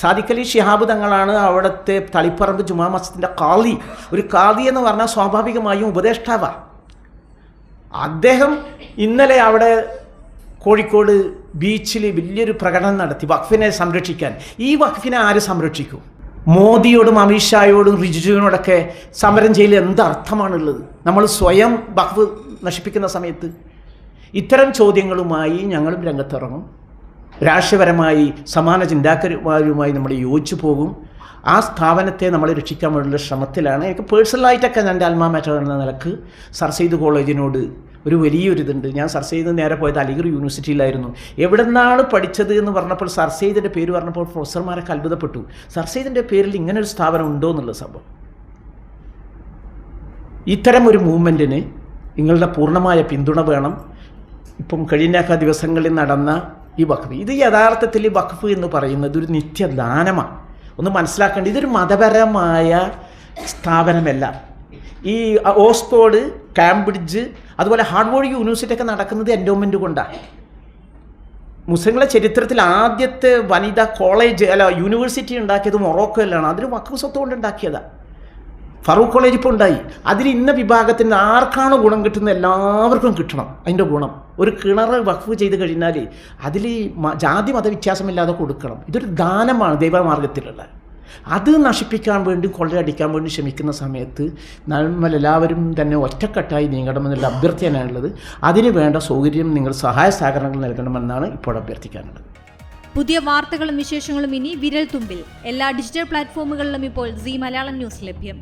സാദിഖലി ശിഹാബ് തങ്ങളാണ് അവിടുത്തെ തളിപ്പറമ്പ് ജുമാ മസ്ജിദിൻ്റെ ഖാദി. ഒരു ഖാദി എന്ന് പറഞ്ഞാൽ സ്വാഭാവികമായും ഉപദേഷ്ടാവാണ്. അദ്ദേഹം ഇന്നലെ അവിടെ കോഴിക്കോട് ബീച്ചിൽ വലിയൊരു പ്രകടനം നടത്തി വഖഫിനെ സംരക്ഷിക്കാൻ. ഈ വഖഫിനെ ആര് സംരക്ഷിക്കും? മോദിയോടും അമിത്ഷായോടും റിജിജുവിനോടൊക്കെ സമരം ചെയ്യൽ എന്തർത്ഥമാണുള്ളത്? നമ്മൾ സ്വയം വഖഫ് നശിപ്പിക്കുന്ന സമയത്ത് ഇത്തരം ചോദ്യങ്ങളുമായി ഞങ്ങളും രംഗത്തിറങ്ങും. രാഷ്ട്രീയപരമായി സമാന ചിന്താക്കാരുമായി നമ്മൾ യോജിച്ചു പോകും. ആ സ്ഥാപനത്തെ നമ്മൾ രക്ഷിക്കാൻ വേണ്ടിയുള്ള ശ്രമത്തിലാണ്. എനിക്ക് പേഴ്സണലായിട്ടൊക്കെ എൻ്റെ അൽമാ മാറ്റർ എന്ന നിലക്ക് സർ സെയ്ദ് കോളേജിനോട് ഒരു വലിയൊരിതുണ്ട്. ഞാൻ സർ സെയ്ദ് നേരെ പോയത് അലിഗഡ് യൂണിവേഴ്സിറ്റിയിലായിരുന്നു. എവിടെ നിന്നാണ് പഠിച്ചത് എന്ന് പറഞ്ഞപ്പോൾ സർ സെയ്ദിൻ്റെ പേര് പറഞ്ഞപ്പോൾ പ്രൊഫസർമാരൊക്കെ അത്ഭുതപ്പെട്ടു. സർ സെയ്ദിൻ്റെ പേരിൽ ഇങ്ങനൊരു സ്ഥാപനം ഉണ്ടോ എന്നുള്ള സംഭവം. ഇത്തരം ഒരു മൂവ്മെൻറ്റിന് നിങ്ങളുടെ പൂർണ്ണമായ പിന്തുണ വേണം. ഇപ്പം കഴിഞ്ഞ ദിവസങ്ങളിൽ നടന്ന ഈ വഖഫ്, ഇത് യഥാർത്ഥത്തിൽ വഖഫ് എന്ന് പറയുന്നത് ഒരു നിത്യദാനമാണ്. ഒന്ന് മനസ്സിലാക്കേണ്ടത്, ഇതൊരു മതപരമായ സ്ഥാപനമല്ല. ഈ ഓക്സ്ഫോർഡ്, കാംബ്രിഡ്ജ്, അതുപോലെ ഹാർവാർഡ് യൂണിവേഴ്സിറ്റി ഒക്കെ നടക്കുന്നത് എൻഡോമെൻ്റ് കൊണ്ടാണ്. മുസ്ലിങ്ങളുടെ ചരിത്രത്തിൽ ആദ്യത്തെ വനിതാ കോളേജ് യൂണിവേഴ്സിറ്റി ഉണ്ടാക്കിയത് മൊറോക്കോയിലാണ്. അതൊരു വഖഫ് സ്വത്ത് കൊണ്ട് ഉണ്ടാക്കിയതാണ്. ഫറൂഖ് കോളേജ് ഇപ്പോൾ ഉണ്ടായി. അതിൽ ഇന്ന വിഭാഗത്തിന് ആർക്കാണ് ഗുണം കിട്ടുന്നത് എല്ലാവർക്കും കിട്ടണം അതിൻ്റെ ഗുണം. ഒരു കിണർ വഖഫ് ചെയ്ത് കഴിഞ്ഞാൽ അതിൽ ജാതി മത വ്യത്യാസമില്ലാതെ കൊടുക്കണം. ഇതൊരു ദാനമാണ് ദൈവമാർഗത്തിലുള്ള. അത് നശിപ്പിക്കാൻ വേണ്ടി കൊള്ളയടിക്കാൻ വേണ്ടി ശ്രമിക്കുന്ന സമയത്ത് നമ്മളെല്ലാവരും തന്നെ ഒറ്റക്കെട്ടായി നീങ്ങണമെന്നുള്ള അഭ്യർത്ഥനയാണുള്ളത്. അതിന് വേണ്ട സൗകര്യം നിങ്ങൾ സഹായ സഹകരണങ്ങൾ നൽകണമെന്നാണ് ഇപ്പോൾ അഭ്യർത്ഥിക്കാനുള്ളത്. പുതിയ വാർത്തകളും വിശേഷങ്ങളും ഇനി വിരൽ തുമ്പിൽ. എല്ലാ ഡിജിറ്റൽ പ്ലാറ്റ്ഫോമുകളിലും ഇപ്പോൾ സീ മലയാളം ന്യൂസ് ലഭ്യം.